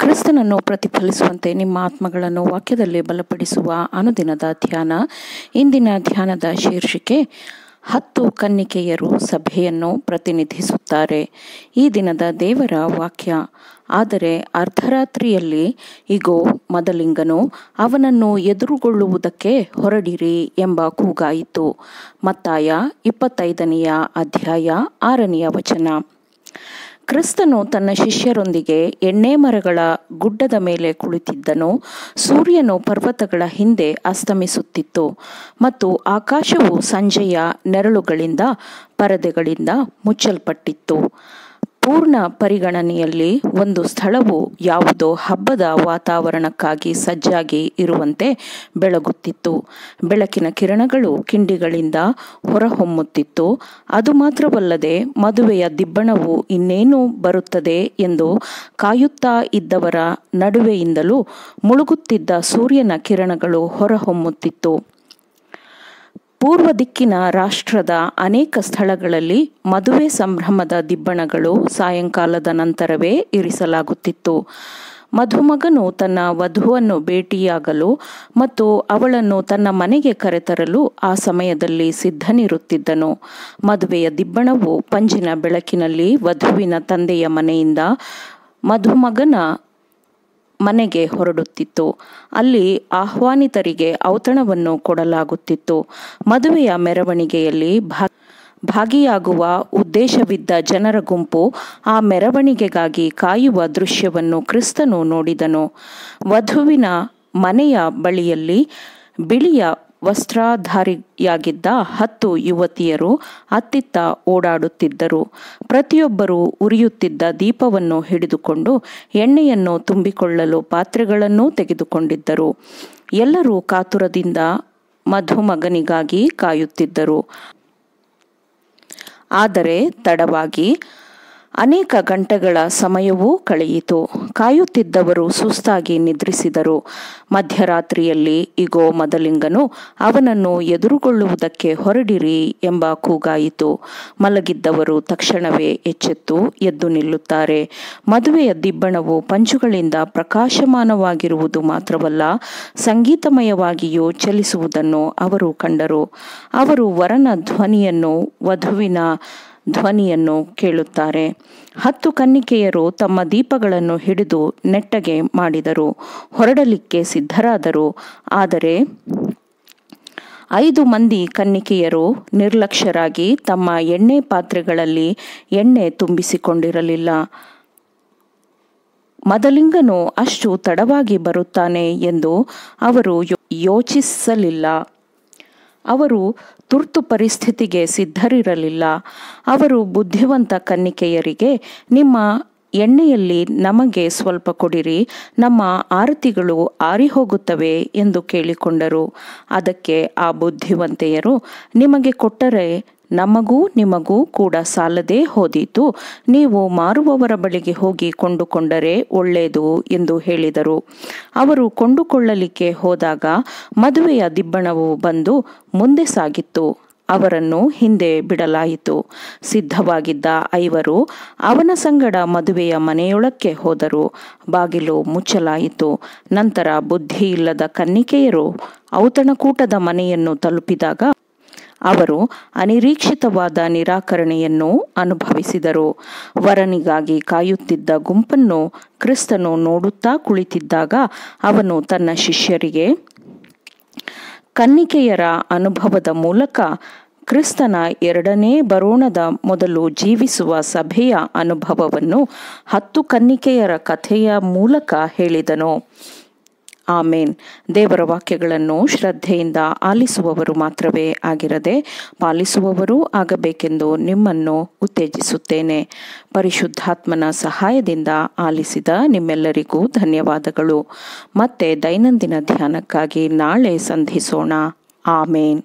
ಕ್ರಿಸ್ತನನ್ನು ಪ್ರತಿಫಲಿಸುವಂತೆ ನಿಮ್ಮ ಆತ್ಮಗಳನ್ನು ವಾಕ್ಯದಲ್ಲಿ ಬಲಪಡಿಸುವ ಅನುದಿನದ ಧ್ಯಾನ. ಇಂದಿನ ಧ್ಯಾನದ ಶೀರ್ಷಿಕೆ 10 ಕನ್ನಿಕೆಯರು ಸಭೆಯನ್ನು ಪ್ರತಿನಿಧಿಸುತ್ತಾರೆ. ಈ ದಿನದ ದೇವರ ವಾಕ್ಯ: ಆದರೆ ಅರ್ಧರಾತ್ರಿಯಲ್ಲಿ ಇಗೋ, ಮದಲಿಂಗನು ಅವನನ್ನು ಎದುರುಗೊಳ್ಳುವುದಕ್ಕೆ ಹೊರಡಿರಿ ಎಂಬ ಕೂಗಾಯಿತು. ಮತ್ತಾಯ 25ನೇ ಅಧ್ಯಾಯ 6ನೇ ವಚನ. ಕ್ರಿಸ್ತನು ತನ್ನ ಶಿಷ್ಯರೊಂದಿಗೆ ಎಣ್ಣೆ ಮರಗಳ ಗುಡ್ಡದ ಮೇಲೆ ಕುಳಿತಿದ್ದನು. ಸೂರ್ಯನು ಪರ್ವತಗಳ ಹಿಂದೆ ಅಸ್ತಮಿಸುತ್ತಿತ್ತು ಮತ್ತು ಆಕಾಶವು ಸಂಜೆಯ ನೆರಳುಗಳಿಂದ ಪರದೆಗಳಿಂದ ಮುಚ್ಚಲ್ಪಟ್ಟಿತ್ತು. ಪೂರ್ಣ ಪರಿಗಣನೆಯಲ್ಲಿ ಒಂದು ಸ್ಥಳವು ಯಾವುದೋ ಹಬ್ಬದ ವಾತಾವರಣಕ್ಕಾಗಿ ಸಜ್ಜಾಗಿ ಇರುವಂತೆ ಬೆಳಗುತ್ತಿತ್ತು. ಬೆಳಕಿನ ಕಿರಣಗಳು ಕಿಂಡಿಗಳಿಂದ ಹೊರಹೊಮ್ಮುತ್ತಿತ್ತು. ಅದು ಮಾತ್ರವಲ್ಲದೆ ಮದುವೆಯ ದಿಬ್ಬಣವು ಇನ್ನೇನು ಬರುತ್ತದೆ ಎಂದು ಕಾಯುತ್ತಾ ಇದ್ದವರ ನಡುವೆಯಿಂದಲೂ ಮುಳುಗುತ್ತಿದ್ದ ಸೂರ್ಯನ ಕಿರಣಗಳು ಹೊರಹೊಮ್ಮುತ್ತಿತ್ತು. ಪೂರ್ವ ದಿಕ್ಕಿನ ರಾಷ್ಟ್ರದ ಅನೇಕ ಸ್ಥಳಗಳಲ್ಲಿ ಮದುವೆ ಸಂಭ್ರಮದ ದಿಬ್ಬಣಗಳು ಸಾಯಂಕಾಲದ ನಂತರವೇ ಇರಿಸಲಾಗುತ್ತಿತ್ತು. ಮಧುಮಗನು ತನ್ನ ವಧುವನ್ನು ಭೇಟಿಯಾಗಲು ಮತ್ತು ಅವಳನ್ನು ತನ್ನ ಮನೆಗೆ ಕರೆತರಲು ಆ ಸಮಯದಲ್ಲಿ ಸಿದ್ಧನಿರುತ್ತಿದ್ದನು. ಮದುವೆಯ ದಿಬ್ಬಣವು ಪಂಜಿನ ಬೆಳಕಿನಲ್ಲಿ ವಧುವಿನ ತಂದೆಯ ಮನೆಯಿಂದ ಮಧುಮಗನ ಮನೆಗೆ ಹೊರಡುತ್ತಿತ್ತು. ಅಲ್ಲಿ ಆಹ್ವಾನಿತರಿಗೆ ಔತಣವನ್ನು ಕೊಡಲಾಗುತ್ತಿತ್ತು. ಮದುವೆಯ ಮೆರವಣಿಗೆಯಲ್ಲಿ ಭಾಗಿಯಾಗುವ ಉದ್ದೇಶವಿದ್ದ ಜನರ ಗುಂಪು ಆ ಮೆರವಣಿಗೆಗಾಗಿ ಕಾಯುವ ದೃಶ್ಯವನ್ನು ಕ್ರಿಸ್ತನು ನೋಡಿದನು. ವಧುವಿನ ಮನೆಯ ಬಳಿಯಲ್ಲಿ ಬಿಳಿಯ ವಸ್ತ್ರಧಾರಿಯಾಗಿದ್ದ 10 ಯುವತಿಯರು ಅತ್ತಿತ್ತ ಓಡಾಡುತ್ತಿದ್ದರು. ಪ್ರತಿಯೊಬ್ಬರೂ ಉರಿಯುತ್ತಿದ್ದ ದೀಪವನ್ನು ಹಿಡಿದುಕೊಂಡು ಎಣ್ಣೆಯನ್ನು ತುಂಬಿಕೊಳ್ಳಲು ಪಾತ್ರೆಗಳನ್ನೂ ತೆಗೆದುಕೊಂಡಿದ್ದರು. ಎಲ್ಲರೂ ಕಾತುರದಿಂದ ಮಧುಮಗನಿಗಾಗಿ ಕಾಯುತ್ತಿದ್ದರು. ಆದರೆ ತಡವಾಗಿ ಅನೇಕ ಗಂಟೆಗಳ ಸಮಯವೂ ಕಳೆಯಿತು. ಕಾಯುತ್ತಿದ್ದವರು ಸುಸ್ತಾಗಿ ನಿದ್ರಿಸಿದರು. ಮಧ್ಯರಾತ್ರಿಯಲ್ಲಿ ಇಗೋ, ಮದಲಿಂಗನು ಅವನನ್ನು ಎದುರುಗೊಳ್ಳುವುದಕ್ಕೆ ಹೊರಡಿರಿ ಎಂಬ ಕೂಗಾಯಿತು. ಮಲಗಿದ್ದವರು ತಕ್ಷಣವೇ ಎಚ್ಚೆತ್ತು ಎದ್ದು ನಿಲ್ಲುತ್ತಾರೆ. ಮದುವೆಯ ದಿಬ್ಬಣವು ಪಂಜುಗಳಿಂದ ಪ್ರಕಾಶಮಾನವಾಗಿರುವುದು ಮಾತ್ರವಲ್ಲ, ಸಂಗೀತಮಯವಾಗಿಯೂ ಚಲಿಸುವುದನ್ನು ಅವರು ಕಂಡರು. ಅವರು ವರನ ಧ್ವನಿಯನ್ನು, ವಧುವಿನ ಧ್ವನಿಯನ್ನು ಕೇಳುತ್ತಾರೆ. 10 ಕನ್ನಿಕೆಯರು ತಮ್ಮ ದೀಪಗಳನ್ನು ಹಿಡಿದು ನೆಟ್ಟಗೆ ಮಾಡಿದರು, ಹೊರಡಲಿಕ್ಕೆ ಸಿದ್ಧರಾದರು. ಆದರೆ 5 ಮಂದಿ ಕನ್ನಿಕೆಯರು ನಿರ್ಲಕ್ಷ್ಯರಾಗಿ ತಮ್ಮ ಎಣ್ಣೆ ಪಾತ್ರೆಗಳಲ್ಲಿ ಎಣ್ಣೆ ತುಂಬಿಸಿಕೊಂಡಿರಲಿಲ್ಲ. ಮದಲಿಂಗನು ಅಷ್ಟು ತಡವಾಗಿ ಬರುತ್ತಾನೆ ಎಂದು ಅವರು ಯೋಚಿಸಲಿಲ್ಲ. ಅವರು ತುರ್ತು ಪರಿಸ್ಥಿತಿಗೆ ಸಿದ್ಧರಿರಲಿಲ್ಲ. ಅವರು ಬುದ್ಧಿವಂತ ಕನ್ನಿಕೆಯರಿಗೆ, ನಿಮ್ಮ ಎಣ್ಣೆಯಲ್ಲಿ ನಮಗೆ ಸ್ವಲ್ಪ ಕೊಡಿರಿ, ನಮ್ಮ ಆರತಿಗಳು ಆರಿಹೋಗುತ್ತವೆ ಎಂದು ಕೇಳಿಕೊಂಡರು. ಅದಕ್ಕೆ ಆ ಬುದ್ಧಿವಂತೆಯರು, ನಿಮಗೆ ಕೊಟ್ಟರೆ ನಮಗೂ ನಿಮಗೂ ಕೂಡ ಸಾಲದೇ ಹೋದೀತು. ನೀವು ಮಾರುವವರ ಬಳಿಗೆ ಹೋಗಿ ಕೊಂಡುಕೊಂಡರೆ ಒಳ್ಳೆಯದು ಎಂದು ಹೇಳಿದರು. ಅವರು ಕೊಂಡುಕೊಳ್ಳಲಿಕ್ಕೆ ಹೋದಾಗ ಮದುವೆಯ ದಿಬ್ಬಣವು ಬಂದು ಮುಂದೆ ಸಾಗಿತ್ತು. ಅವರನ್ನು ಹಿಂದೆ ಬಿಡಲಾಯಿತು. ಸಿದ್ಧವಾಗಿದ್ದ 5 ಅವನ ಸಂಗಡ ಮದುವೆಯ ಮನೆಯೊಳಕ್ಕೆ ಹೋದರು. ಬಾಗಿಲು ಮುಚ್ಚಲಾಯಿತು. ನಂತರ ಬುದ್ಧಿಯಿಲ್ಲದ ಕನ್ನಿಕೆಯರು ಔತಣಕೂಟದ ಮನೆಯನ್ನು ತಲುಪಿದಾಗ ಅವರು ಅನಿರೀಕ್ಷಿತವಾದ ನಿರಾಕರಣೆಯನ್ನು ಅನುಭವಿಸಿದರು. ವರನಿಗಾಗಿ ಕಾಯುತ್ತಿದ್ದ ಗುಂಪನ್ನು ಕ್ರಿಸ್ತನು ನೋಡುತ್ತಾ ಕುಳಿತಿದ್ದಾಗ ಅವನು ತನ್ನ ಶಿಷ್ಯರಿಗೆ ಕನ್ನಿಕೆಯರ ಅನುಭವದ ಮೂಲಕ ಕ್ರಿಸ್ತನ 2ನೇ ಬರೋಣದ ಮೊದಲು ಜೀವಿಸುವ ಸಭೆಯ ಅನುಭವವನ್ನು 10 ಕನ್ನಿಕೆಯರ ಕಥೆಯ ಮೂಲಕ ಹೇಳಿದನು. ಆಮೇನ್. ದೇವರ ವಾಕ್ಯಗಳನ್ನು ಶ್ರದ್ಧೆಯಿಂದ ಆಲಿಸುವವರು ಮಾತ್ರವೇ ಆಗಿರದೆ ಪಾಲಿಸುವವರೂ ಆಗಬೇಕೆಂದು ನಿಮ್ಮನ್ನು ಉತ್ತೇಜಿಸುತ್ತೇನೆ. ಪರಿಶುದ್ಧಾತ್ಮನ ಸಹಾಯದಿಂದ ಆಲಿಸಿದ ನಿಮ್ಮೆಲ್ಲರಿಗೂ ಧನ್ಯವಾದಗಳು. ಮತ್ತೆ ದೈನಂದಿನ ಧ್ಯಾನಕ್ಕಾಗಿ ನಾಳೆ ಸಂಧಿಸೋಣ. ಆಮೇನ್.